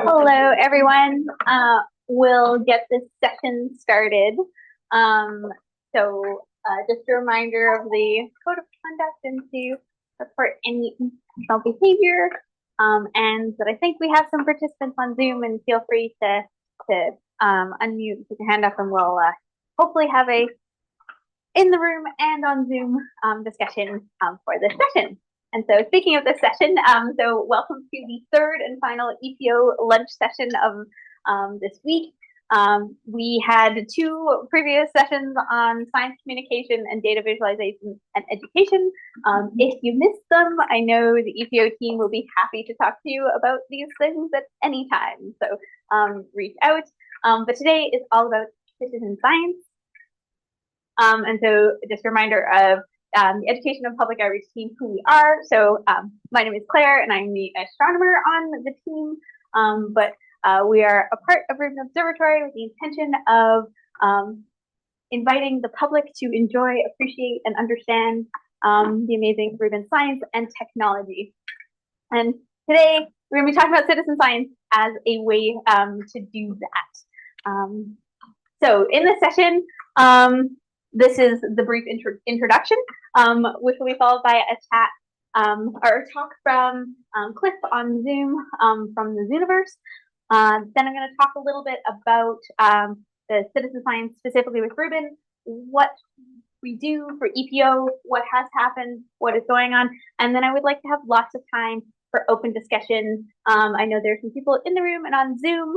Hello, everyone. We'll get this session started. Just a reminder of the code of conduct and to report any intentional behavior. And that I think we have some participants on Zoom, and feel free to unmute, put your hand up, and we'll hopefully have a in the room and on Zoom discussion for this session. And so speaking of this session, so welcome to the third and final EPO lunch session of this week. We had two previous sessions on science communication and data visualization and education. If you missed them, I know the EPO team will be happy to talk to you about these things at any time. So reach out. But today is all about citizen science. And so just a reminder of the education and public outreach team, who we are. So my name is Claire, and I'm the astronomer on the team. But we are a part of Rubin Observatory with the intention of inviting the public to enjoy, appreciate, and understand the amazing Rubin science and technology. And today we're going to be talking about citizen science as a way to do that. So in this session, this is the brief introduction, which will be followed by a chat or a talk from Cliff on Zoom from the Zooniverse. Then I'm going to talk a little bit about the citizen science, specifically with Rubin, what we do for EPO, what has happened, what is going on, and then I would like to have lots of time for open discussion. I know there's some people in the room and on Zoom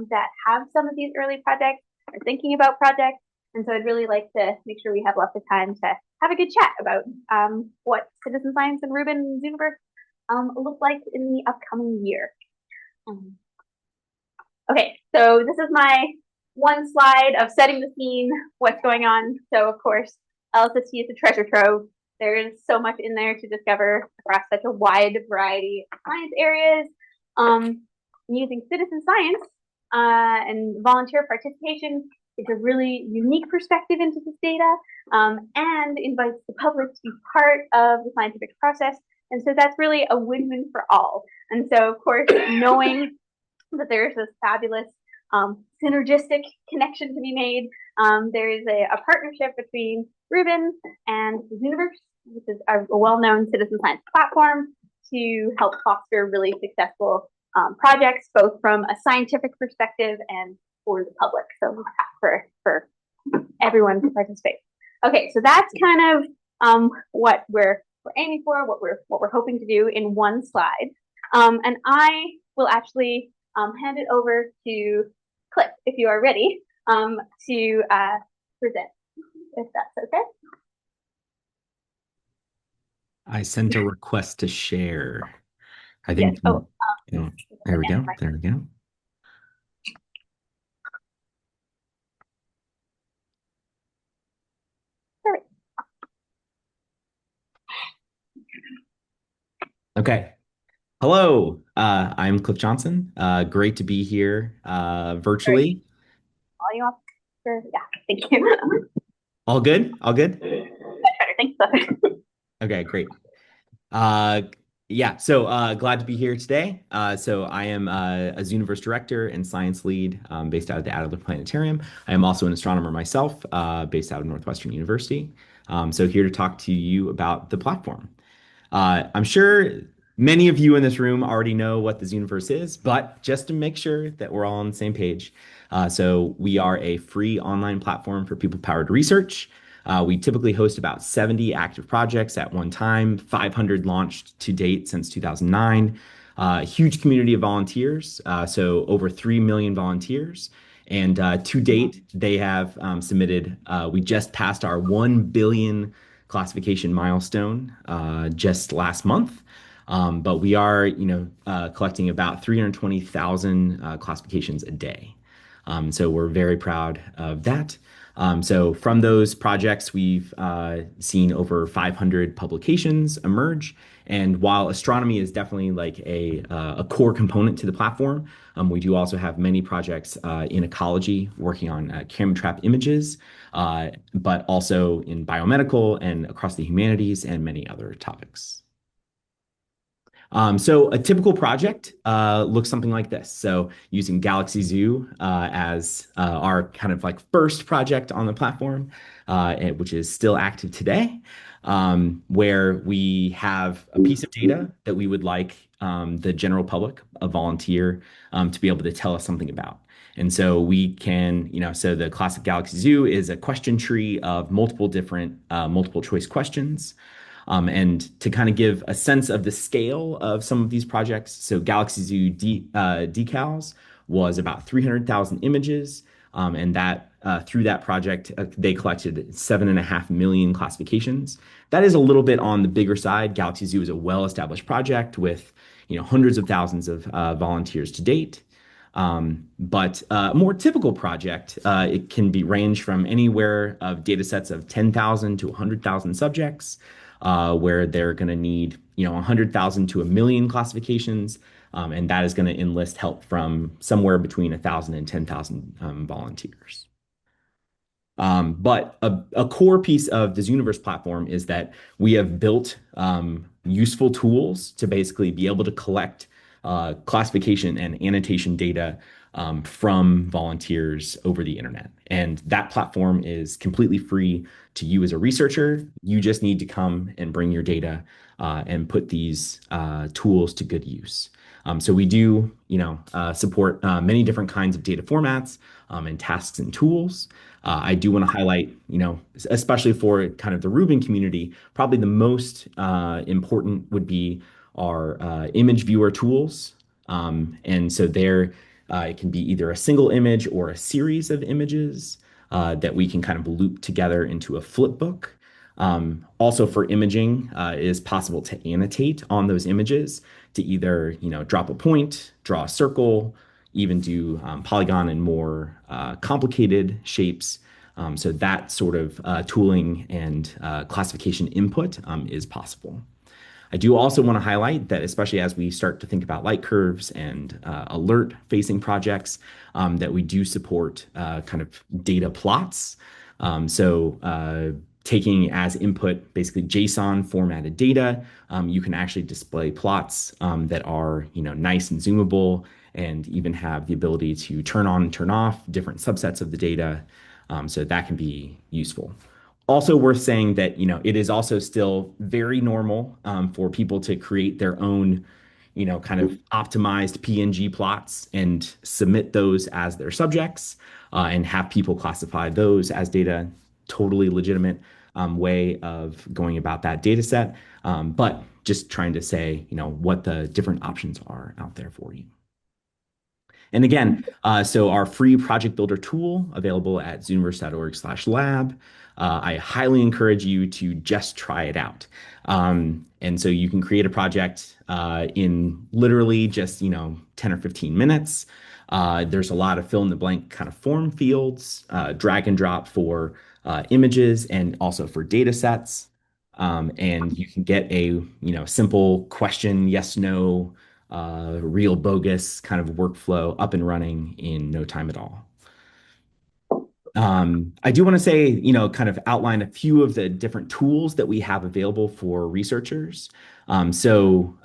that have some of these early projects, are thinking about projects. And so I'd really like to make sure we have lots of time to have a good chat about what citizen science and Rubin and Zooniverse look like in the upcoming year. Okay, so this is my one slide of setting the scene, what's going on. So of course, LSST is a treasure trove. There is so much in there to discover across such a wide variety of science areas. Using citizen science and volunteer participation, it's a really unique perspective into this data and invites the public to be part of the scientific process. And so that's really a win-win for all. And so, of course, knowing that there's this fabulous synergistic connection to be made, there is a partnership between Rubin and the Zooniverse, which is a well-known citizen science platform, to help foster really successful projects, both from a scientific perspective and for the public, so for everyone to participate. Okay, so that's kind of what we're aiming for, what we're hoping to do in one slide. And I will actually hand it over to Cliff, if you are ready, to present, if that's okay. I sent a request to share. I think. Yes. There we go. There we go. Okay. Hello, I'm Cliff Johnson. Great to be here virtually. Yeah, thank you. All good? All good? Thanks. Okay, great. Yeah, so glad to be here today. So I am a Zooniverse director and science lead based out of the Adler Planetarium. I am also an astronomer myself, based out of Northwestern University. So here to talk to you about the platform. I'm sure many of you in this room already know what the Zooniverse is, but just to make sure that we're all on the same page. So we are a free online platform for people-powered research. We typically host about 70 active projects at one time, 500 launched to date since 2009. A huge community of volunteers, so over 3 million volunteers. And to date, they have submitted, we just passed our 1 billion classification milestone just last month. But we are, collecting about 320,000 classifications a day. So we're very proud of that. So from those projects, we've seen over 500 publications emerge. And while astronomy is definitely like a core component to the platform, we do also have many projects in ecology working on camera trap images, but also in biomedical and across the humanities and many other topics. So a typical project looks something like this. So using Galaxy Zoo as our kind of like first project on the platform, which is still active today, where we have a piece of data that we would like the general public, a volunteer, to be able to tell us something about. And so we can, so the classic Galaxy Zoo is a question tree of multiple different multiple choice questions. And to kind of give a sense of the scale of some of these projects, so Galaxy Zoo decals was about 300,000 images, and that through that project, they collected 7.5 million classifications. That is a little bit on the bigger side. Galaxy Zoo is a well-established project with hundreds of thousands of volunteers to date. But a more typical project, it can be range from anywhere of data sets of 10,000 to 100,000 subjects, where they're going to need, 100,000 to a million classifications. And that is going to enlist help from somewhere between 1,000 and 10,000 volunteers. But a core piece of this Universe platform is that we have built useful tools to basically be able to collect classification and annotation data from volunteers over the internet. And that platform is completely free to you as a researcher. You just need to come and bring your data and put these tools to good use. So we do, support many different kinds of data formats and tasks and tools. I do want to highlight, especially for kind of the Rubin community, probably the most important would be our image viewer tools. And so there, it can be either a single image or a series of images that we can kind of loop together into a flip book. Also for imaging, it is possible to annotate on those images to either, drop a point, draw a circle, even do polygon and more complicated shapes. So that sort of tooling and classification input is possible. I do also want to highlight that, especially as we start to think about light curves and alert facing projects, that we do support kind of data plots. So taking as input basically JSON formatted data, you can actually display plots that are nice and zoomable and even have the ability to turn on and turn off different subsets of the data. So that can be useful. Also worth saying that it is also still very normal for people to create their own kind of optimized PNG plots and submit those as their subjects and have people classify those as data. Totally legitimate way of going about that data set. But just trying to say what the different options are out there for you. And again, so our free project builder tool available at zooniverse.org/lab. I highly encourage you to just try it out. And so you can create a project in literally just 10 or 15 minutes. There's a lot of fill in the blank kind of form fields, drag and drop for images and also for data sets. And you can get a simple question, yes, no, real bogus kind of workflow up and running in no time at all. I do want to say, kind of outline a few of the different tools that we have available for researchers. So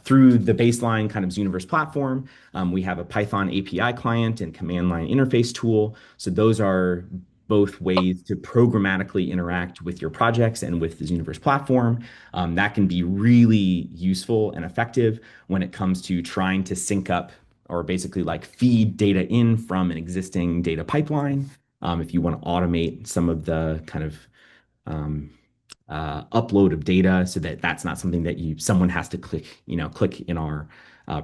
through the baseline kind of Zooniverse platform, we have a Python API client and command line interface tool. So those are both ways to programmatically interact with your projects and with the Zooniverse platform. That can be really useful and effective when it comes to trying to sync up or basically like feed data in from an existing data pipeline. If you want to automate some of the kind of upload of data so that that's not something that someone has to click in our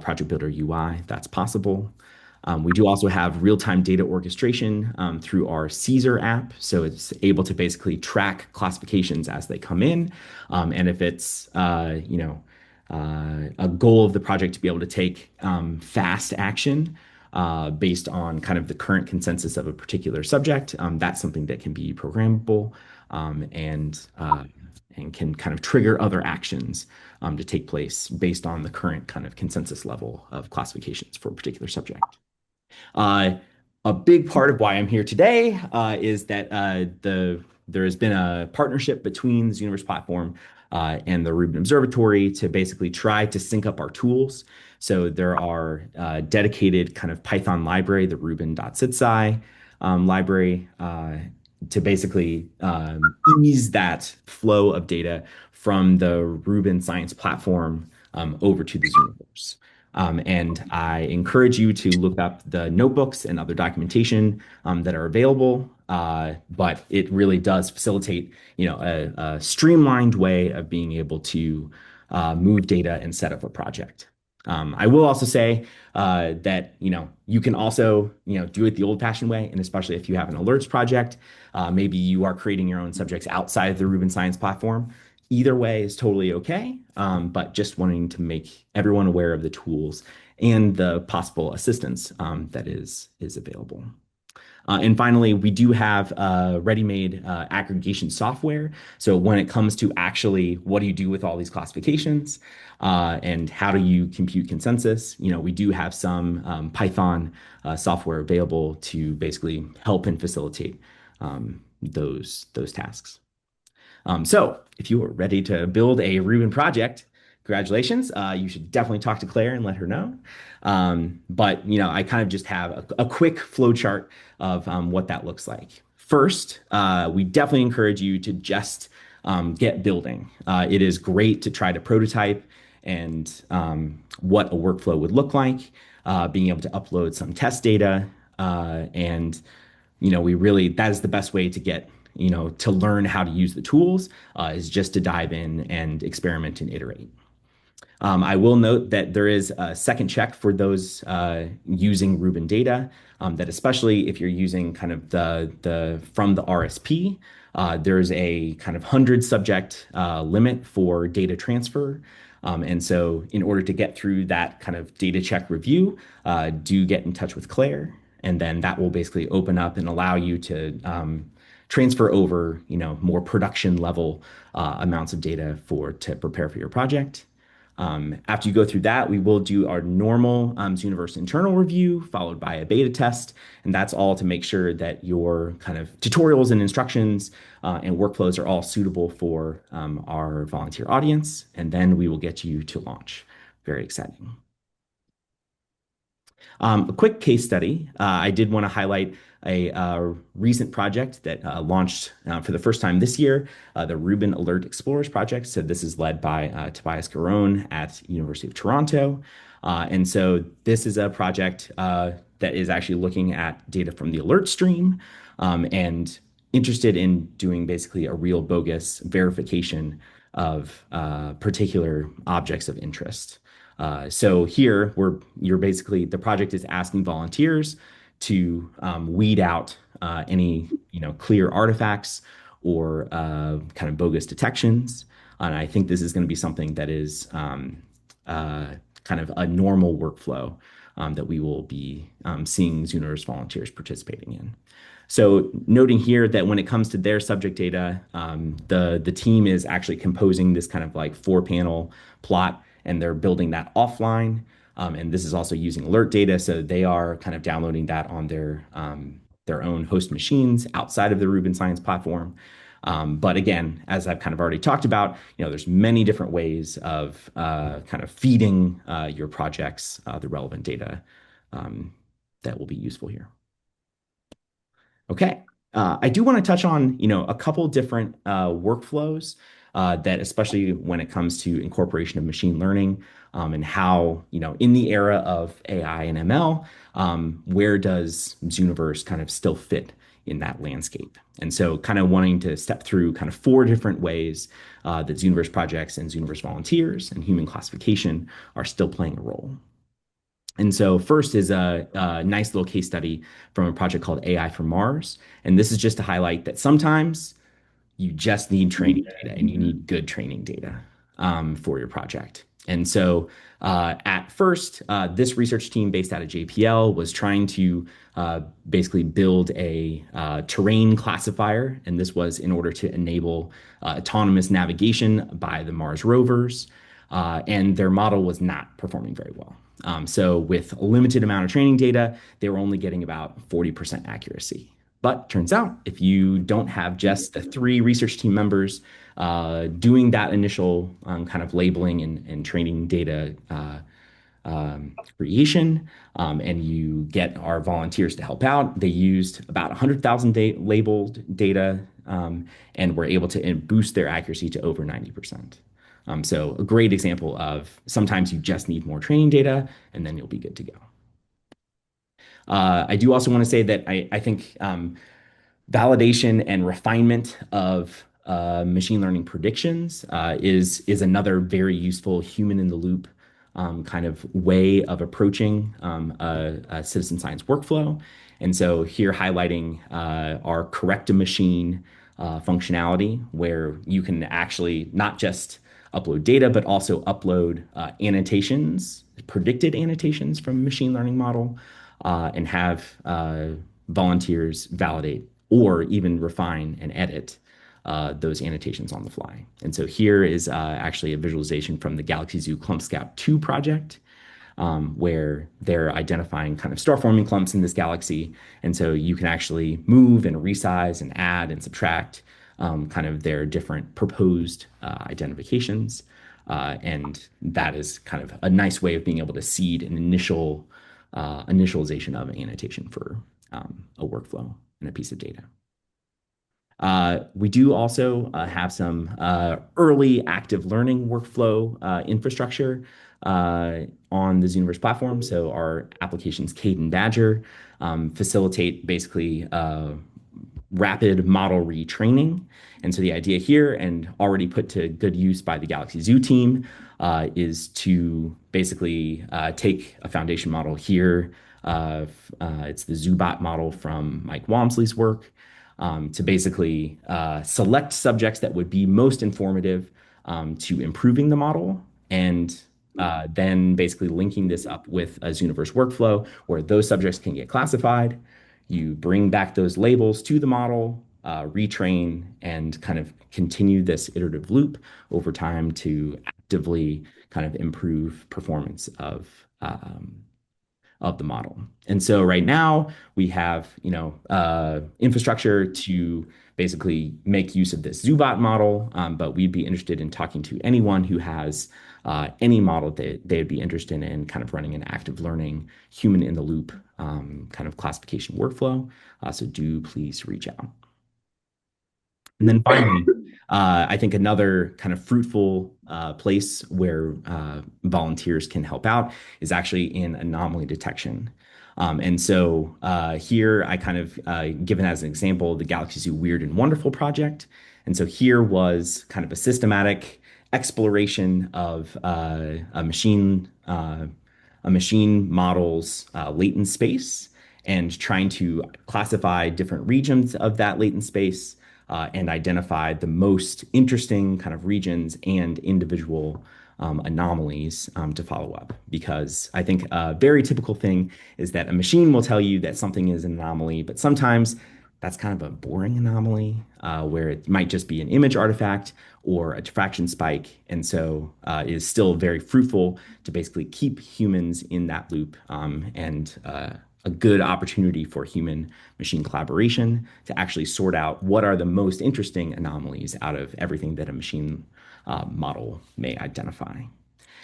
project builder UI, that's possible. We do also have real-time data orchestration through our Caesar app. So it's able to basically track classifications as they come in. And if it's, a goal of the project to be able to take fast action based on kind of the current consensus of a particular subject, that's something that can be programmable and can kind of trigger other actions to take place based on the current kind of consensus level of classifications for a particular subject. A big part of why I'm here today is that there has been a partnership between the Zooniverse platform and the Rubin Observatory to basically try to sync up our tools. So there are dedicated kind of Python library, the Rubin.sitsi library, to basically ease that flow of data from the Rubin Science platform over to the Zooniverse. And I encourage you to look up the notebooks and other documentation that are available. But it really does facilitate, a streamlined way of being able to move data and set up a project. I will also say that you can also do it the old-fashioned way, and especially if you have an alerts project, maybe you are creating your own subjects outside of the Rubin Science platform. Either way is totally okay, but just wanting to make everyone aware of the tools and the possible assistance that is available. And finally, we do have ready-made aggregation software. So when it comes to actually what do you do with all these classifications and how do you compute consensus, we do have some Python software available to basically help and facilitate those tasks. So if you are ready to build a Rubin project, congratulations. You should definitely talk to Claire and let her know. But I kind of just have a quick flow chart of what that looks like. First, we definitely encourage you to just get building. It is great to try to prototype and what a workflow would look like, being able to upload some test data, and we really, that is the best way to get, to learn how to use the tools, is just to dive in and experiment and iterate. I will note that there is a second check for those using Rubin data, that especially if you're using kind of the from the RSP, there's a kind of 100 subject limit for data transfer. And so in order to get through that kind of data check review, do get in touch with Claire, and then that will basically open up and allow you to transfer over, more production level amounts of data to prepare for your project. After you go through that, we will do our normal Zooniverse internal review, followed by a beta test. And that's all to make sure that your kind of tutorials and instructions and workflows are all suitable for our volunteer audience. And then we will get you to launch. Very exciting. A quick case study. I did want to highlight a recent project that launched for the first time this year, the Rubin Alert Explorers project. So this is led by Tobias Garone at University of Toronto. And so this is a project that is actually looking at data from the alert stream and interested in doing basically a real bogus verification of particular objects of interest. So here you're basically, the project is asking volunteers to weed out any clear artifacts or kind of bogus detections. And I think this is going to be something that is kind of a normal workflow that we will be seeing Zooniverse volunteers participating in. So noting here that when it comes to their subject data, the team is actually composing this kind of like 4-panel plot, and they're building that offline. And this is also using alert data, so they are kind of downloading that on their own host machines outside of the Rubin Science platform. But again, as I've kind of already talked about, there's many different ways of kind of feeding your projects the relevant data that will be useful here. Okay. I do want to touch on, a couple different workflows that, especially when it comes to incorporation of machine learning and how, in the era of AI and ML, where does Zooniverse kind of still fit in that landscape? And so kind of wanting to step through kind of 4 different ways that Zooniverse projects and Zooniverse volunteers and human classification are still playing a role. And so first is a nice little case study from a project called AI for Mars. And this is just to highlight that sometimes you just need training data and you need good training data for your project. And so at first, this research team based out of JPL was trying to basically build a terrain classifier. And this was in order to enable autonomous navigation by the Mars rovers. And their model was not performing very well. So with a limited amount of training data, they were only getting about 40% accuracy. But turns out if you don't have just the three research team members doing that initial kind of labeling and training data creation, and you get our volunteers to help out. They used about 100,000 labeled data and were able to boost their accuracy to over 90%. So a great example of sometimes you just need more training data and then you'll be good to go. I do also want to say that I think validation and refinement of machine learning predictions is another very useful human in the loop kind of way of approaching a citizen science workflow. And so here highlighting our correct a machine functionality where you can actually not just upload data, but also upload annotations, predicted annotations from a machine learning model, and have volunteers validate or even refine and edit those annotations on the fly. And so here is actually a visualization from the Galaxy Zoo Clump Scout 2 project, where they're identifying kind of star-forming clumps in this galaxy. And so you can actually move and resize and add and subtract kind of their different proposed identifications. And that is kind of a nice way of being able to seed an initial initialization of an annotation for a workflow and a piece of data. We do also have some early active learning workflow infrastructure on the Zooniverse platform. So our applications, Cade and Badger, facilitate basically rapid model retraining. And so the idea here, and already put to good use by the Galaxy Zoo team, is to basically take a foundation model here. It's the ZooBot model from Mike Walmsley's work, to basically select subjects that would be most informative to improving the model, and then basically linking this up with a Zooniverse workflow where those subjects can get classified. You bring back those labels to the model, retrain, and kind of continue this iterative loop over time to actively kind of improve performance of the model. And so right now we have, infrastructure to basically make use of this ZooBot model, but we'd be interested in talking to anyone who has any model that they'd be interested in kind of running an active learning, human in the loop kind of classification workflow. So do please reach out. And then finally, I think another kind of fruitful place where volunteers can help out is actually in anomaly detection. And so here I kind of given as an example the Galaxy Zoo Weird and Wonderful project. And so here was kind of a systematic exploration of a machine model's latent space and trying to classify different regions of that latent space and identify the most interesting kind of regions and individual anomalies to follow up. Because I think a very typical thing is that a machine will tell you that something is an anomaly, but sometimes that's kind of a boring anomaly where it might just be an image artifact or a diffraction spike. And so it is still very fruitful to basically keep humans in that loop and a good opportunity for human machine collaboration to actually sort out what are the most interesting anomalies out of everything that a machine model may identify.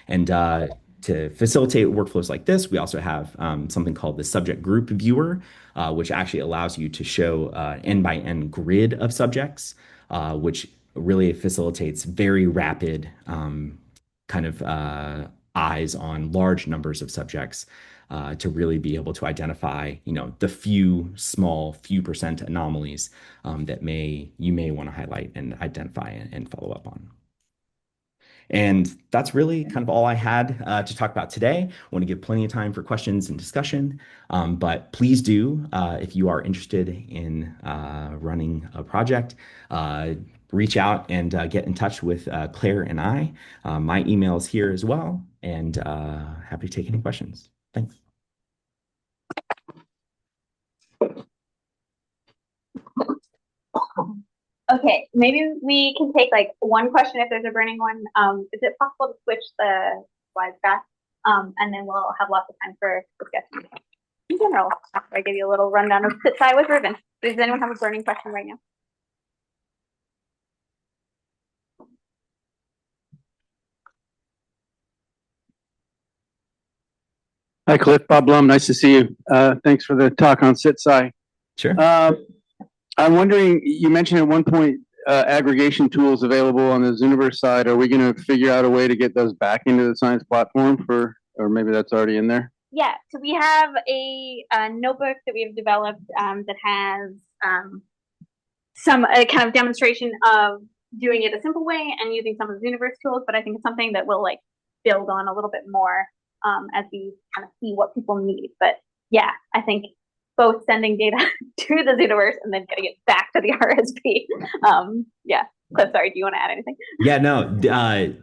And to facilitate workflows like this, we also have something called the subject group viewer, which actually allows you to show n by n grid of subjects, which really facilitates very rapid kind of eyes on large numbers of subjects to really be able to identify, the few percent anomalies that you may want to highlight and identify and follow up on. And that's really kind of all I had to talk about today. I want to give plenty of time for questions and discussion, but please do, if you are interested in running a project, reach out and get in touch with Claire and I. My email is here as well, and happy to take any questions. Thanks. Okay, maybe we can take like one question if there's a burning one. Is it possible to switch the slides back? And then we'll have lots of time for discussion. in general, after I give you a little rundown of SITSI with Ruben. Does anyone have a burning question right now? Hi, Cliff. Bob Blum. Nice to see you. Thanks for the talk on SITSI. Sure. I'm wondering, you mentioned at one point aggregation tools available on the Zooniverse side. Are we going to figure out a way to get those back into the science platform or maybe that's already in there? Yeah, so we have a notebook that we have developed that has some kind of demonstration of doing it a simple way and using some of the Zooniverse tools, but I think it's something that we'll like build on a little bit more as we kind of see what people need. But yeah, I think both sending data to the Zooniverse and then getting it back to the RSP. Yeah. So sorry, do you want to add anything? Yeah, no,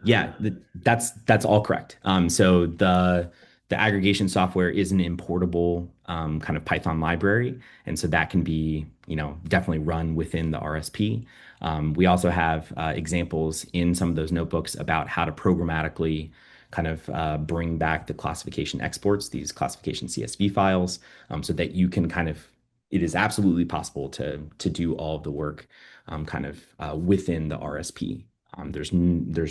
yeah, that's all correct. So the aggregation software is an importable kind of Python library, and so that can be, definitely run within the RSP. We also have examples in some of those notebooks about how to programmatically kind of bring back the classification exports, these classification CSV files, so that you can kind of, it is absolutely possible to do all of the work kind of within the RSP. There's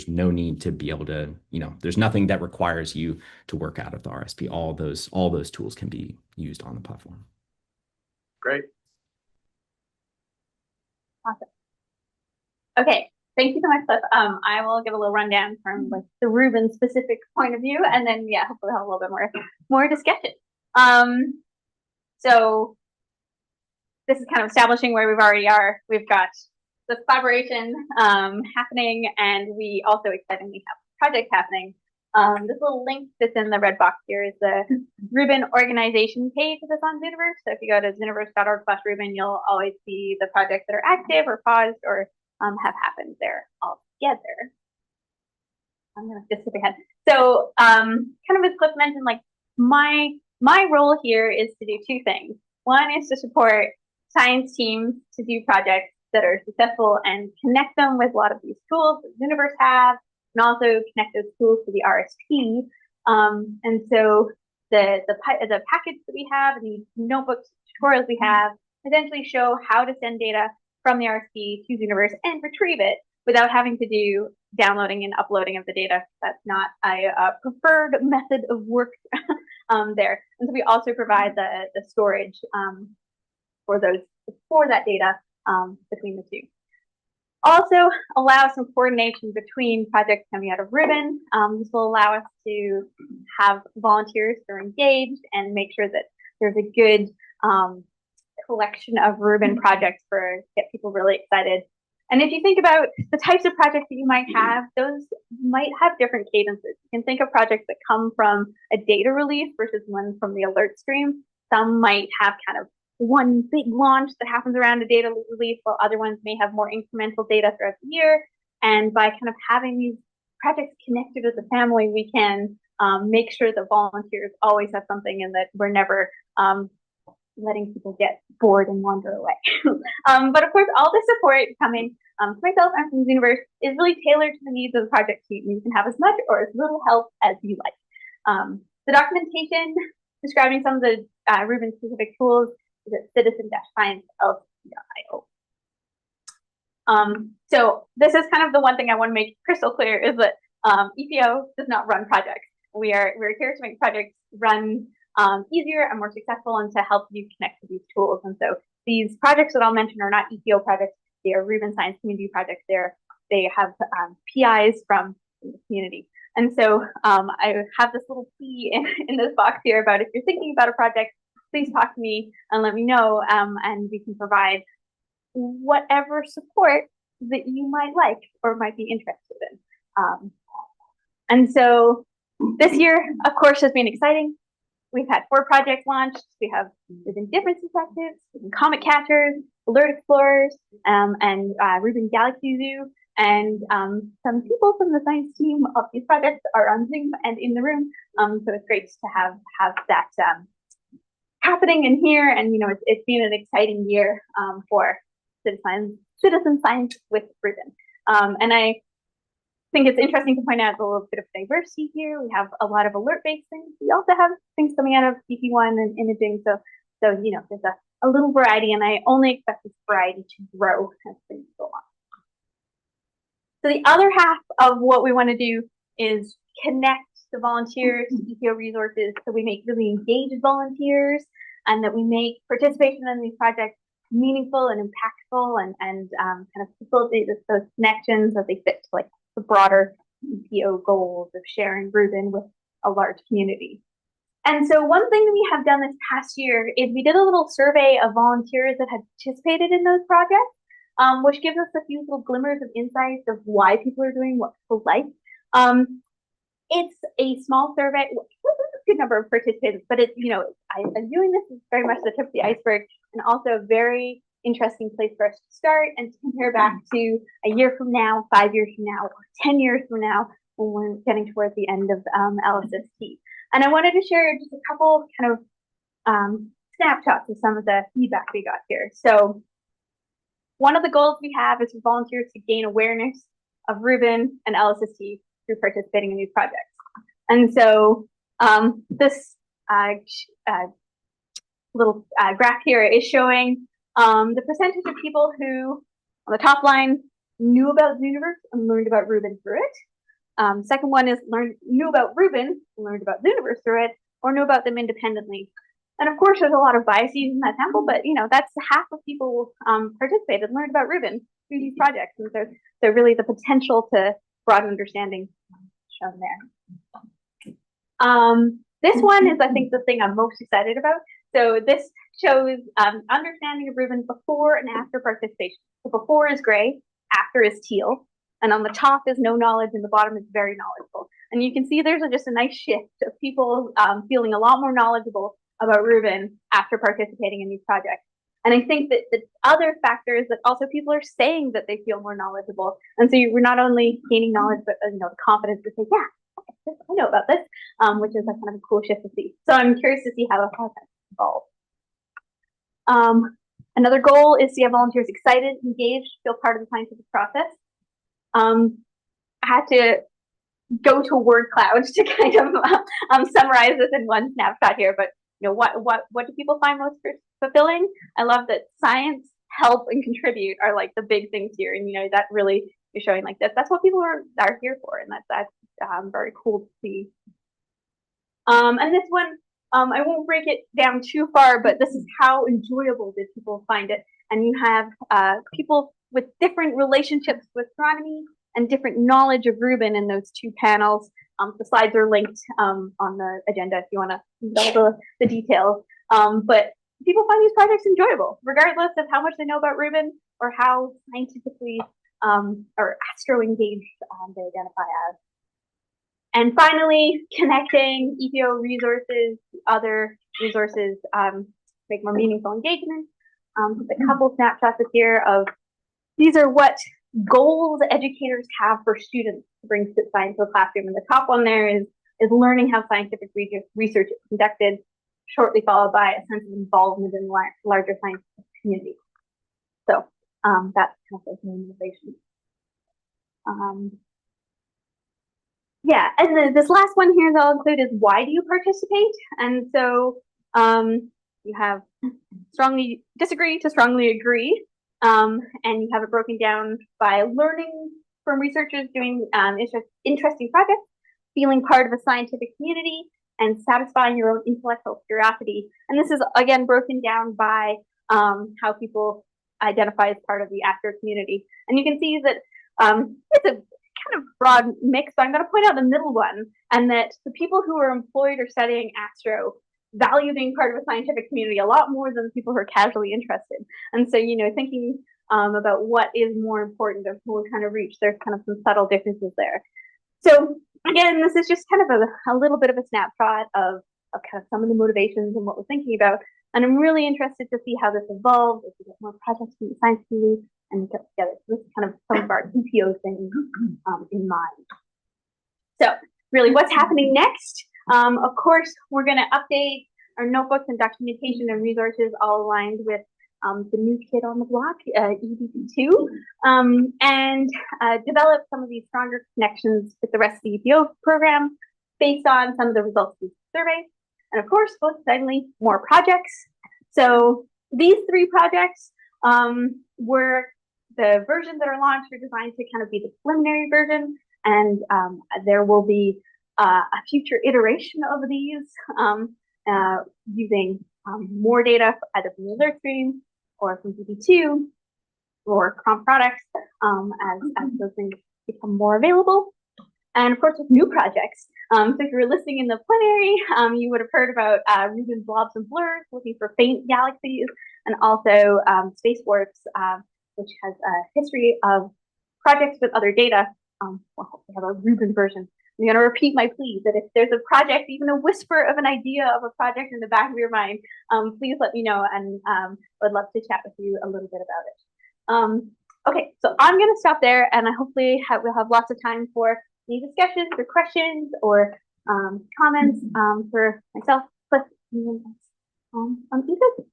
no need to be able to, there's nothing that requires you to work out of the RSP. All those tools can be used on the platform. Great. Awesome. Okay, thank you so much, Cliff. I will give a little rundown from like the Ruben specific point of view, and then yeah, hopefully we'll have a little bit more discussion. So this is kind of establishing where we've already are. We've got the collaboration happening, and we also excitingly have projects happening. This little link that's in the red box here is the Ruben organization page that's on Zooniverse. So if you go to zooniverse.org/Ruben, you'll always see the projects that are active or paused or have happened there all together. I'm gonna just skip ahead. So kind of as Cliff mentioned, like my role here is to do two things. One is to support science teams to do projects that are successful and connect them with a lot of these tools that Zooniverse have, and also connect those tools to the RSP. And so the package that we have, the notebooks, tutorials we have, essentially show how to send data from the RSP to Zooniverse and retrieve it without having to do downloading and uploading of the data. That's not a preferred method of work there. And so we also provide the storage for that data between the two. Also allow some coordination between projects coming out of Ruben. This will allow us to have volunteers that are engaged and make sure that there's a good collection of Ruben projects to get people really excited. And if you think about the types of projects that you might have, those might have different cadences. You can think of projects that come from a data release versus one from the alert stream. Some might have kind of one big launch that happens around a data release, while other ones may have more incremental data throughout the year. And by kind of having these projects connected as a family, we can make sure that volunteers always have something and that we're never letting people get bored and wander away. But of course, all the support coming to myself and from Zooniverse is really tailored to the needs of the project team. You can have as much or as little help as you like. The documentation describing some of the Ruben specific tools is at citizen-science.lc.io. So this is kind of the one thing I want to make crystal clear is that EPO does not run projects. We're here to make projects run easier and more successful and to help you connect to these tools. And so these projects that I'll mention are not EPO projects. They are Ruben Science Community projects. They have PIs from the community. And so I have this little plea in this box here about if you're thinking about a project, please talk to me and let me know, and we can provide whatever support that you might like or might be interested in. And so this year, of course, has been exciting. We've had 4 projects launched. We've been difference detectives, comet catchers, alert explorers, and Ruben Galaxy Zoo. And some people from the science team of these projects are on Zoom and in the room. So it's great to have that happening in here. And it's been an exciting year for citizen science with Ruben. And I think it's interesting to point out a little bit of diversity here. We have a lot of alert-based things. We also have things coming out of BP1 and imaging. So there's a little variety, and I only expect this variety to grow as things go on. So the other half of what we want to do is connect the volunteers to EPO resources, so we make really engaged volunteers, and that we make participation in these projects meaningful and impactful, and kind of facilitate those connections as they fit to like the broader EPO goals of sharing Rubin with a large community. And so one thing that we have done this past year is we did a little survey of volunteers that had participated in those projects, which gives us a few little glimmers of insights of why people are doing what people like. It's a small survey, a good number of participants, but it's, I'm viewing this as very much the tip of the iceberg, and also a very interesting place for us to start and to compare back to a year from now, 5 years from now, or 10 years from now, when we're getting towards the end of LSST. And I wanted to share just a couple kind of snapshots of some of the feedback we got here. So one of the goals we have is for volunteers to gain awareness of Rubin and LSST through participating in these projects. And so this little graph here is showing the percentage of people who, on the top line, knew about Zooniverse and learned about Rubin through it. Second one is knew about Rubin and learned about Zooniverse through it, or knew about them independently. And of course, there's a lot of biases in that sample, but that's half of people participated, learned about Rubin through these projects, and so really the potential to broaden understanding shown there. This one is, I think, the thing I'm most excited about. So this shows understanding of Rubin before and after participation. So before is gray, after is teal, and on the top is no knowledge, and the bottom is very knowledgeable. And you can see there's just a nice shift of people feeling a lot more knowledgeable about Rubin after participating in these projects. And I think that the other factor is that also people are saying that they feel more knowledgeable. And so we're not only gaining knowledge, but the confidence to say, yeah, I know about this, which is a kind of a cool shift to see. So I'm curious to see how that evolves. Another goal is to get volunteers excited, engaged, feel part of the scientific process. I had to go to a word cloud to kind of summarize this in one snapshot here, but what do people find most fulfilling? I love that science, help, and contribute are like the big things here, and that really is showing like that's what people are here for, and that's very cool to see. And this one, I won't break it down too far, but this is how enjoyable did people find it, and you have people with different relationships with astronomy and different knowledge of Rubin in those two panels. The slides are linked on the agenda if you want to know the details. But people find these projects enjoyable, regardless of how much they know about Rubin or how scientifically or astro-engaged they identify as. And finally, connecting EPO resources to other resources make more meaningful engagement. Just a couple snapshots here of these are what goals educators have for students to bring science to the classroom. And the top one there is learning how scientific research is conducted, shortly followed by a sense of involvement in the larger scientific community. So that's kind of the main motivation. Yeah, and then this last one here that I'll include is why do you participate? And so you have strongly disagree to strongly agree. And you have it broken down by learning from researchers doing interesting projects, feeling part of a scientific community, and satisfying your own intellectual curiosity. And this is, again, broken down by how people identify as part of the astro community. And you can see that it's a kind of broad mix, but I'm going to point out the middle one, and that the people who are employed or studying astro value being part of a scientific community a lot more than the people who are casually interested. And so, thinking about what is more important of who we're trying to reach, there's kind of some subtle differences there. So again, this is just kind of a little bit of a snapshot of kind of some of the motivations and what we're thinking about. And I'm really interested to see how this evolves as we get more projects from the science community and get together. So this is kind of some of our EPO things in mind. So really, what's happening next? Of course, we're going to update our notebooks and documentation and resources all aligned with the new kid on the block, EDP2, and develop some of these stronger connections with the rest of the EPO program based on some of the results of the survey. And of course, most excitingly, more projects. So these 3 projects were the versions that are launched are designed to kind of be the preliminary version, and there will be a future iteration of these using more data either from the alert stream or from DB2 or Chrome products as those things become more available. And of course, with new projects. So if you were listening in the plenary, you would have heard about Rubin's blobs and blurs, looking for faint galaxies, and also Space Warps, which has a history of projects with other data. We'll hopefully have a Rubin version. I'm going to repeat my plea that if there's a project, even a whisper of an idea of a project in the back of your mind, please let me know, and would love to chat with you a little bit about it. Okay, so I'm going to stop there, and I hopefully we'll have lots of time for any discussions or questions or comments for myself, Cliff, and Ethan.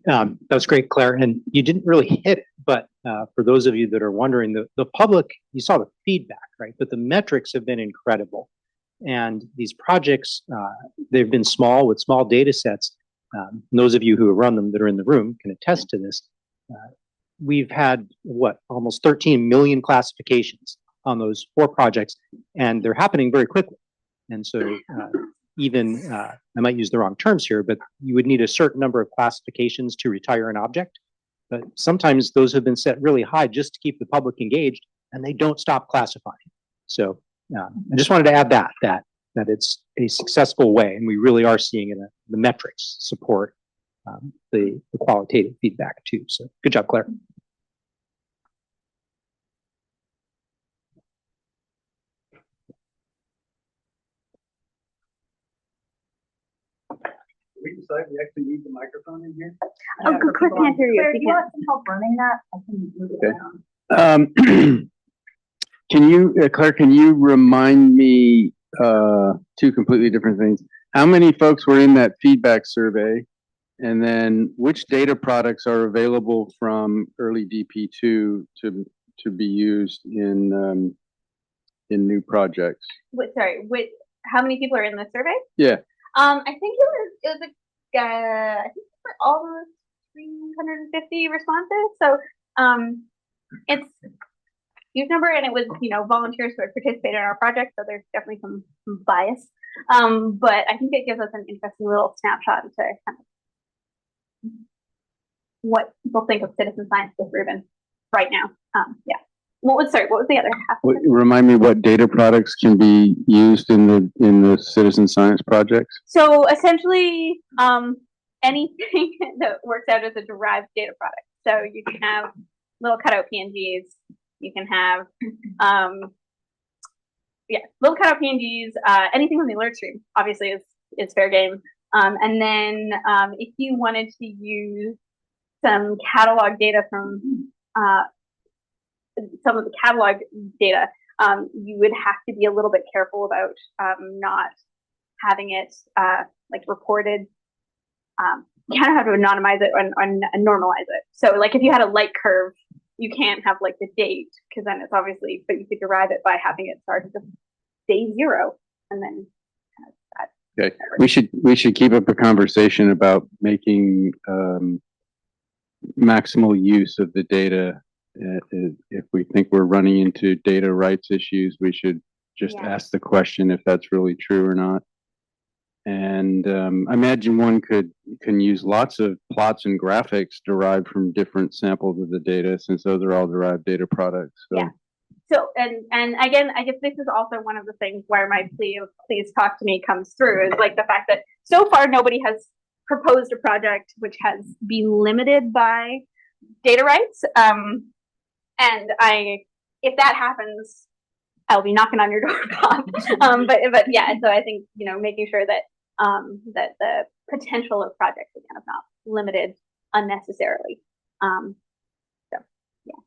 That was great, Claire, and you didn't really hit it, but for those of you that are wondering, the public, you saw the feedback, right? But the metrics have been incredible. And these projects, they've been small with small data sets. Those of you who have run them that are in the room can attest to this. We've had, almost 13 million classifications on those 4 projects, and they're happening very quickly. And so even, I might use the wrong terms here, but you would need a certain number of classifications to retire an object. But sometimes those have been set really high just to keep the public engaged, and they don't stop classifying. So I just wanted to add that it's a successful way, and we really are seeing the metrics support the qualitative feedback too. So good job, Claire. We decide we actually need the microphone in here. Oh, good. Cliff can't hear you. Claire, do you want some help running that? I can move it around. Can you, Claire, can you remind me 2 completely different things? How many folks were in that feedback survey? And then which data products are available from early DP2 to be used in new projects? How many people are in the survey? Yeah. I think it was I think almost 350 responses. So it's huge number, and it was volunteers who had participated in our project, so there's definitely some bias. But I think it gives us an interesting little snapshot into kind of what people think of citizen science with Rubin right now. Yeah. What was the other half? Remind me what data products can be used in the citizen science projects. So essentially, anything that works out as a derived data product. So you can have little cutout PNGs. You can have, little cutout PNGs. Anything from the alert stream, obviously, is fair game. And then if you wanted to use some catalog data from some of the catalog data, you would have to be a little bit careful about not having it reported. You kind of have to anonymize it and normalize it. So like if you had a light curve, you can't have like the date, because then it's obviously, but you could derive it by having it start at day 0 and then kind of that. Okay, we should keep up a conversation about making maximal use of the data. If we think we're running into data rights issues, we should just ask the question if that's really true or not. And I imagine one can use lots of plots and graphics derived from different samples of the data, since those are all derived data products. So. Yeah. So and again, I guess this is also one of the things where my plea of please talk to me comes through, is like the fact that so far nobody has proposed a project which has been limited by data rights. And if that happens, I'll be knocking on your door, Bob. But yeah, so I think making sure that that the potential of projects is kind of not limited unnecessarily. So yeah.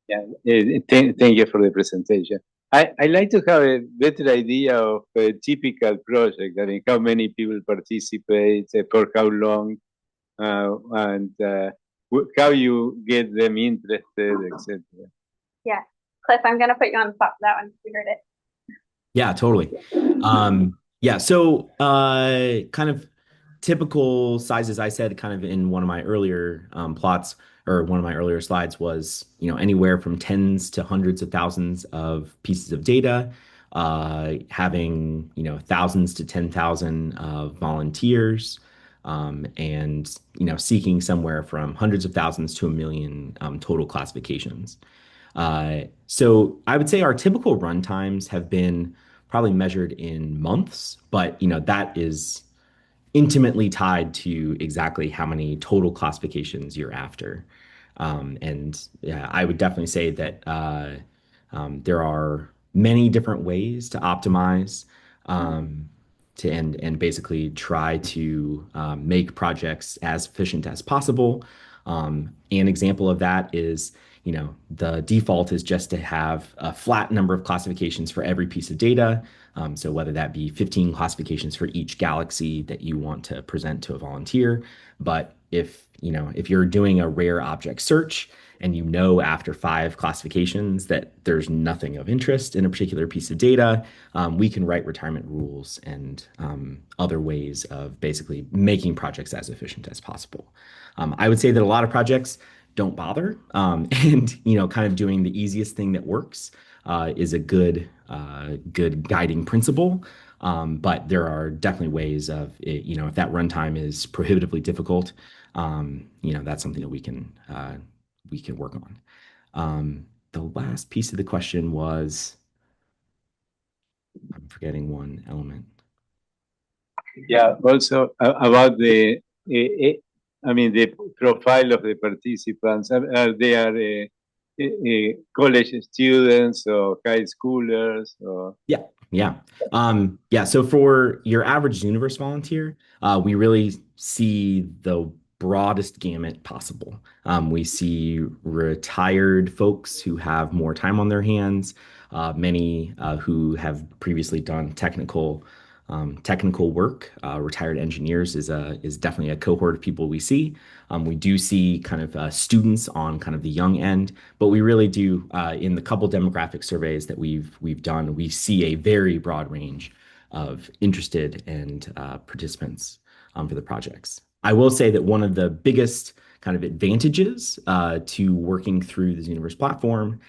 Yeah, thank you for the presentation. I like to have a better idea of a typical project. I mean, how many people participate, for how long, and how you get them interested, etc. Yeah. Cliff, I'm going to put you on the spot for that one. We heard it. Yeah, totally. Yeah, so kind of typical sizes, I said kind of in one of my earlier plots or one of my earlier slides was, anywhere from tens to hundreds of thousands of pieces of data, having, thousands to 10,000 volunteers, and, seeking somewhere from hundreds of thousands to a million total classifications. So I would say our typical run times have been probably measured in months, but that is intimately tied to exactly how many total classifications you're after. And yeah, I would definitely say that there are many different ways to optimize to and basically try to make projects as efficient as possible. An example of that is, the default is just to have a flat number of classifications for every piece of data. So whether that be 15 classifications for each galaxy that you want to present to a volunteer. But if you're doing a rare object search and after 5 classifications that there's nothing of interest in a particular piece of data, we can write retirement rules and other ways of basically making projects as efficient as possible. I would say that a lot of projects don't bother, and kind of doing the easiest thing that works is a good guiding principle. But there are definitely ways of it, if that runtime is prohibitively difficult, that's something that we can work on. The last piece of the question was, I'm forgetting one element. Yeah, also about the, I mean, the profile of the participants. Are they college students or high schoolers or? Yeah. So for your average Zooniverse volunteer, we really see the broadest gamut possible. We see retired folks who have more time on their hands, many who have previously done technical work. Retired engineers is definitely a cohort of people we see. We do see kind of students on kind of the young end, but we really do in the couple demographic surveys that we've done, we see a very broad range of interested and participants for the projects. I will say that one of the biggest kind of advantages to working through the Zooniverse platform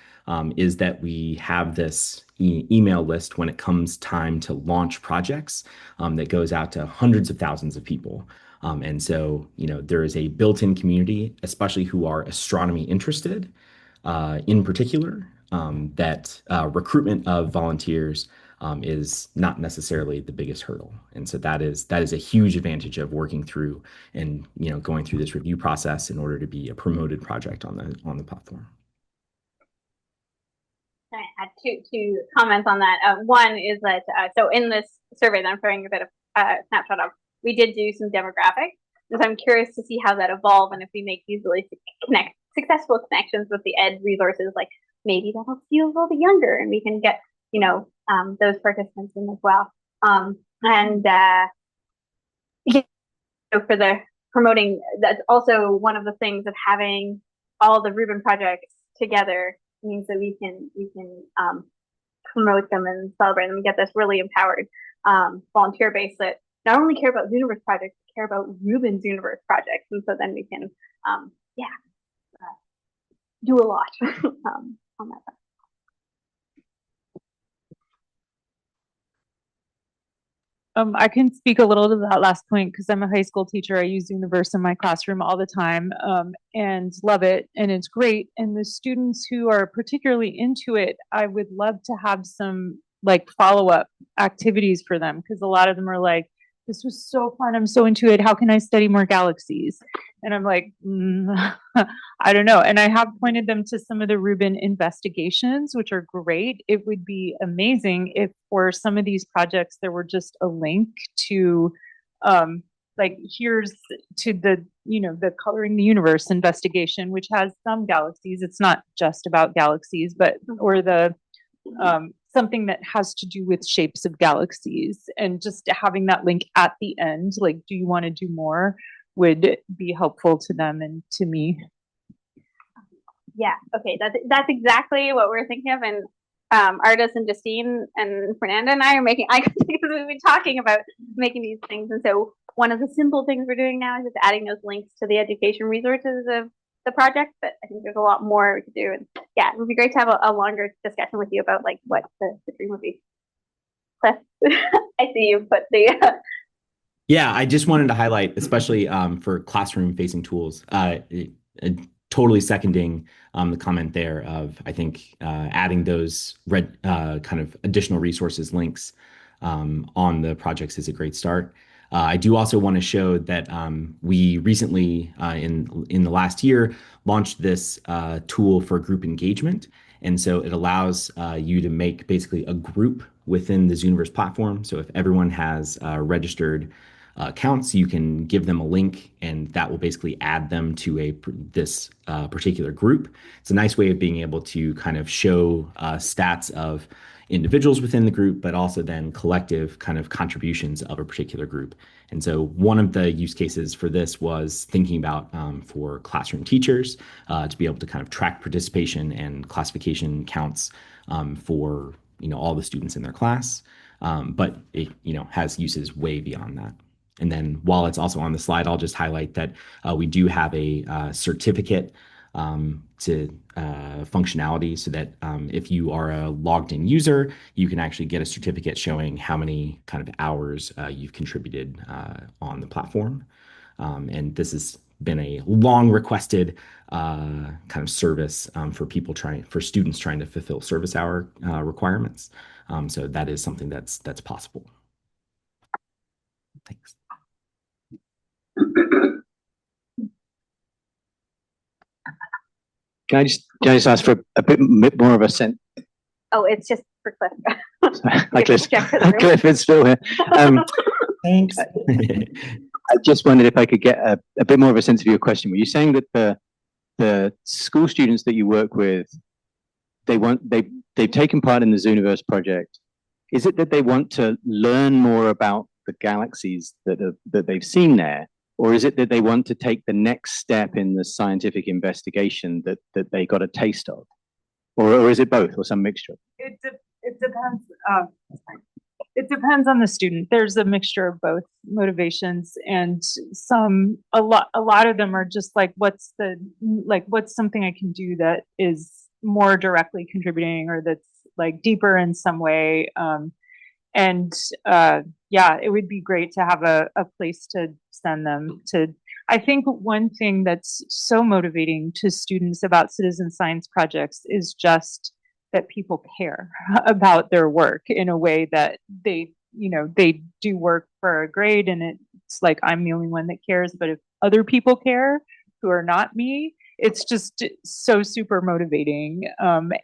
is that we have this email list when it comes time to launch projects that goes out to hundreds of thousands of people. And so, there is a built-in community, especially who are astronomy interested in particular, that recruitment of volunteers is not necessarily the biggest hurdle. And so that is a huge advantage of working through and going through this review process in order to be a promoted project on the platform. I had two comments on that. One is that so in this survey that I'm throwing a bit of snapshot of, we did do some demographics, and so I'm curious to see how that evolve and if we make these really successful connections with the ed resources, like maybe that'll feel a little bit younger, and we can get those participants in as well. And yeah, so for the promoting, that's also one of the things of having all the Rubin projects together means that we can promote them and celebrate them and get this really empowered volunteer base that not only care about Zooniverse projects, but care about Rubin's Zooniverse projects. And so then we can do a lot on that. I can speak a little to that last point because I'm a high school teacher. I use Zooniverse in my classroom all the time and love it, and it's great. And the students who are particularly into it, I would love to have some follow-up activities for them, because a lot of them are like, this was so fun, I'm so into it, how can I study more galaxies? And I'm like, I don't know. And I have pointed them to some of the Rubin investigations, which are great. It would be amazing if for some of these projects there were just a link to like here's to the, the Coloring the Universe investigation, which has some galaxies. It's not just about galaxies, but, or the, something that has to do with shapes of galaxies, and just having that link at the end, like, do you want to do more, would be helpful to them and to me. Yeah, okay, that's exactly what we're thinking of, and Artis and Justine and Fernanda and I are making eye contact because we've been talking about making these things, and so one of the simple things we're doing now is just adding those links to the education resources of the project, but I think there's a lot more we could do, and yeah, it would be great to have a longer discussion with you about like what the dream would be. Cliff, I see you put the Yeah, I just wanted to highlight, especially for classroom-facing tools, totally seconding the comment there of, I think, adding those kind of additional resources links on the projects is a great start. I do also want to show that we recently, in the last year, launched this tool for group engagement. And so it allows you to make basically a group within the Zooniverse platform. So if everyone has registered accounts, you can give them a link, and that will basically add them to this particular group. It's a nice way of being able to kind of show stats of individuals within the group, but also then collective kind of contributions of a particular group. And so one of the use cases for this was thinking about for classroom teachers to be able to kind of track participation and classification counts for all the students in their class, but it has uses way beyond that. And then while it's also on the slide, I'll just highlight that we do have a certificate to functionality, so that if you are a logged in user, you can actually get a certificate showing how many kind of hours you've contributed on the platform. And this has been a long requested kind of service for students trying to fulfill service hour requirements. So that is something that's possible. Thanks. Can I just ask for a bit more of a sense? oh, it's just for Cliff. Hi, Cliff is still here. Thanks. I just wondered if I could get a bit more of a sense of your question. Were you saying that the school students that you work with, they've taken part in the Zooniverse project? Is it that they want to learn more about the galaxies that they've seen there, or is it that they want to take the next step in the scientific investigation that they got a taste of, or is it both, or some mixture? It depends. It depends on the student. There's a mixture of both motivations, and a lot of them are just like, what's something I can do that is more directly contributing, or that's like deeper in some way. Yeah, it would be great to have a place to send them to. I think one thing that's so motivating to students about citizen science projects is just that people care about their work in a way that they do work for a grade, and it's like, I'm the only one that cares, but if other people care who are not me, it's just so super motivating.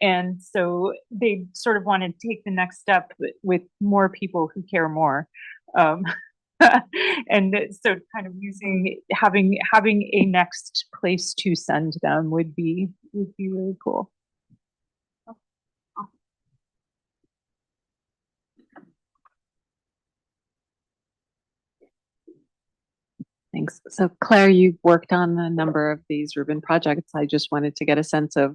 And so they sort of want to take the next step with more people who care more. And so kind of having a next place to send them would be really cool. Thanks. So Claire, you've worked on a number of these Rubin projects. I just wanted to get a sense of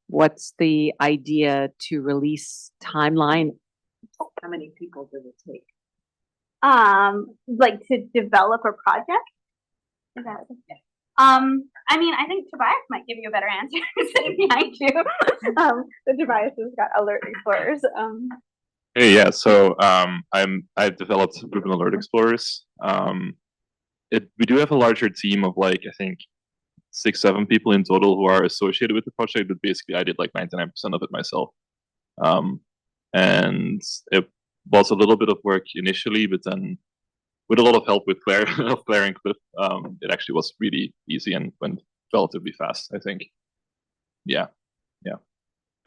what's the idea to release timeline? How many people does it take? Like to develop a project? Is that I mean, I think Tobias might give you a better answer sitting behind you. The Tobias has got alert explorers. Hey, yeah. So I've developed Rubin Alert Explorers. We do have a larger team of like, I think 6-7 people in total who are associated with the project, but basically I did like 99% of it myself. And it was a little bit of work initially, but then with a lot of help with Claire, Claire and Cliff, it actually was really easy and went relatively fast, I think. Yeah. And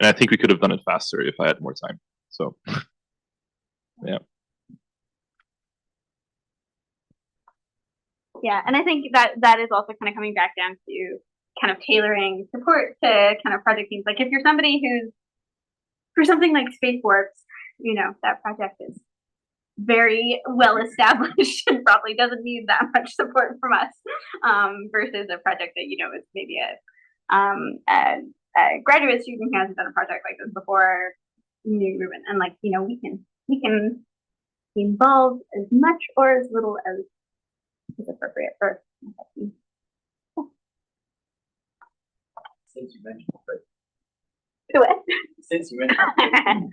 I think we could have done it faster if I had more time. So, yeah. Yeah, and I think that is also kind of coming back down to kind of tailoring support to kind of project teams. Like if you're somebody who's for something like Space Warps, you know, that project is very well established and probably doesn't need that much support from us, versus a project that, you know, is maybe a graduate student who hasn't done a project like this before, new Ruben, and like, you know, we can be involved as much or as little as is appropriate for. Since you mentioned it, What? since you mentioned it,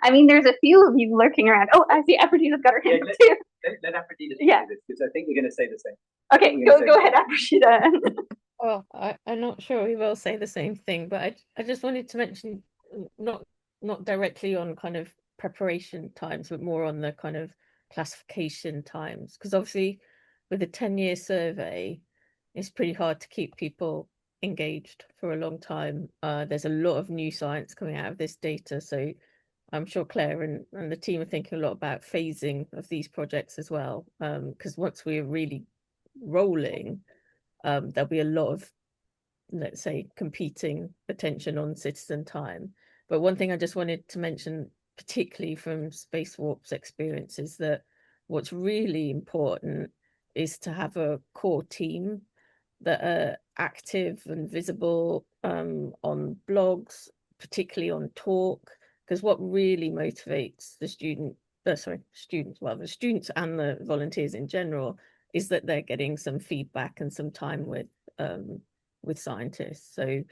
I mean, there's a few of you lurking around. Oh, I see Aphrodite's got her hand up too. let Aphrodite Yeah. say this, because I think we're going to say the same. Okay, go ahead, Aphrodite. Well, I'm not sure we will say the same thing, but I just wanted to mention not directly on kind of preparation times, but more on the kind of classification times. Because obviously with a 10-year survey, it's pretty hard to keep people engaged for a long time. There's a lot of new science coming out of this data. So I'm sure Claire and the team are thinking a lot about phasing of these projects as well. Because once we're really rolling, there'll be a lot of, let's say, competing attention on citizen time. But one thing I just wanted to mention, particularly from Space Warp's experience, is that what's really important is to have a core team that are active and visible on blogs, particularly on talk, because what really motivates the students the students and the volunteers in general is that they're getting some feedback and some time with scientists. So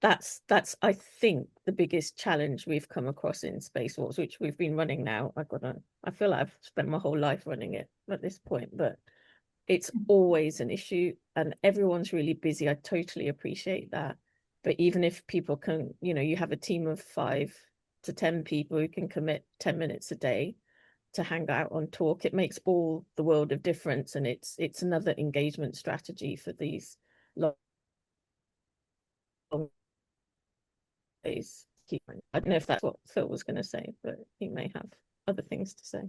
that's I think the biggest challenge we've come across in Space Wars, which we've been running now. I feel like I've spent my whole life running it at this point, but it's always an issue and everyone's really busy. I totally appreciate that. But even if people can, you know, you have a team of 5 to 10 people who can commit 10 minutes a day to hang out on talk, it makes all the world of difference. And it's another engagement strategy for these long days. I don't know if that's what Phil was going to say, but he may have other things to say.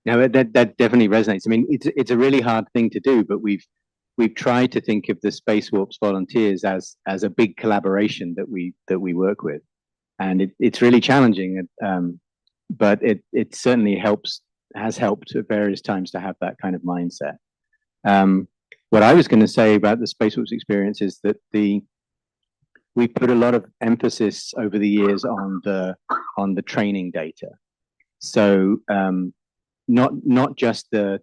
No, that definitely resonates. I mean, it's a really hard thing to do, but we've tried to think of the Space Warps volunteers as a big collaboration that we work with, and it's really challenging. But it certainly has helped at various times to have that kind of mindset. What I was going to say about the Space Warps experience is that we put a lot of emphasis over the years on the training data. So not just the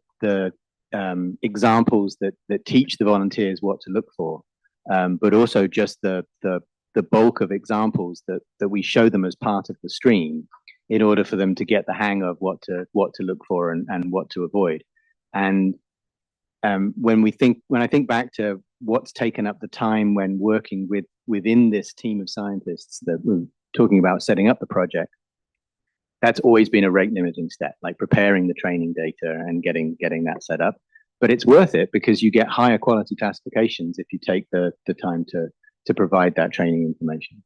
examples that teach the volunteers what to look for, but also just the bulk of examples that we show them as part of the stream in order for them to get the hang of what to look for and what to avoid. And when I think back to what's taken up the time when working within this team of scientists that we're talking about setting up the project, that's always been a rate limiting step, like preparing the training data and getting that set up. But it's worth it because you get higher quality classifications if you take the time to provide that training information.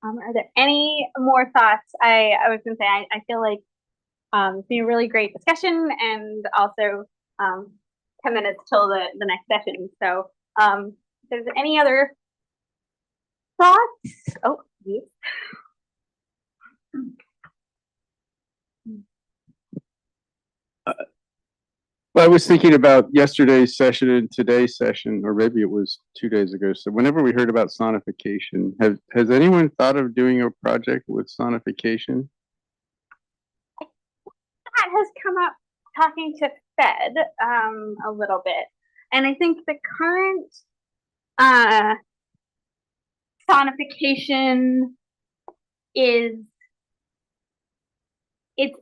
Are there any more thoughts? I was going to say, I feel like it's been a really great discussion and also 10 minutes till the next session. So if there's any other thoughts? Oh, yes. Well, I was thinking about yesterday's session and today's session, or maybe it was 2 days ago. So whenever we heard about sonification, has anyone thought of doing a project with sonification? That has come up talking to Fed a little bit. And I think the current sonification is it's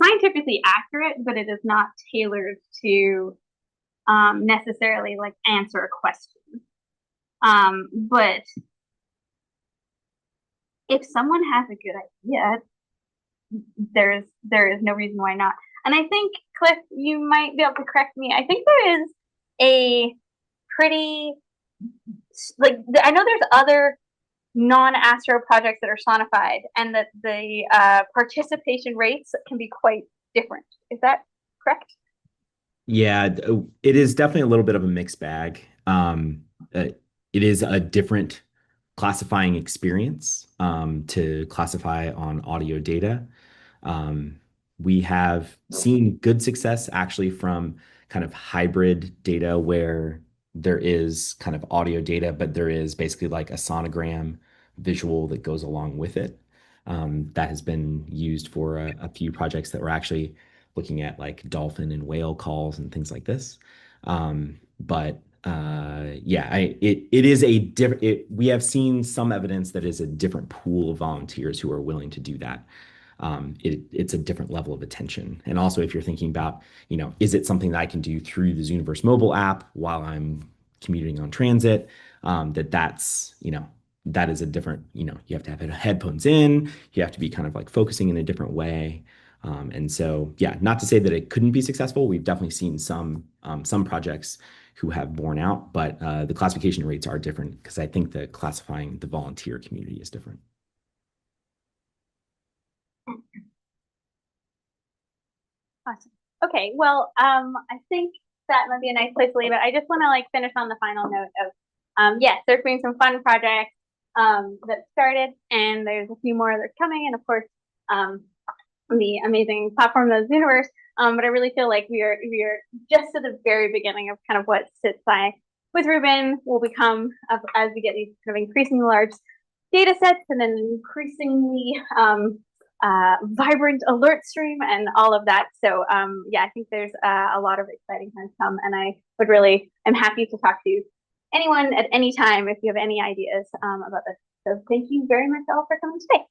scientifically accurate, but it is not tailored to necessarily like answer a question. But if someone has a good idea, there is no reason why not. And I think, Cliff, you might be able to correct me. I think there is a pretty I know there's other non-Astro projects that are sonified, and that the participation rates can be quite different. Is that correct? Yeah, it is definitely a little bit of a mixed bag. It is a different classifying experience to classify on audio data. Um, we have seen good success actually from kind of hybrid data where there is kind of audio data, but there is basically like a sonogram visual that goes along with it. That has been used for a few projects that were actually looking at like dolphin and whale calls and things like this. Yeah, it is a different. We have seen some evidence that is a different pool of volunteers who are willing to do that. It's a different level of attention. And also, if you're thinking about, is it something that I can do through the Zooniverse mobile app while I'm commuting on transit? That is a different, you have to have headphones in, you have to be kind of like focusing in a different way. And so, yeah, not to say that it couldn't be successful. We've definitely seen some projects who have borne out, but the classification rates are different because I think that classifying the volunteer community is different. Awesome. Okay, well, I think that might be a nice place to leave it. I just want to finish on the final note of, yes, there's been some fun projects that started, and there's a few more that's coming, and of course, the amazing platform of the Zooniverse. But I really feel like we are just at the very beginning of kind of what Sits by with Ruben will become as we get these kind of increasingly large data sets and then increasingly vibrant alert stream and all of that. So yeah, I think there's a lot of exciting times to come, and I would really am happy to talk to anyone at any time if you have any ideas about this. So thank you very much all for coming today.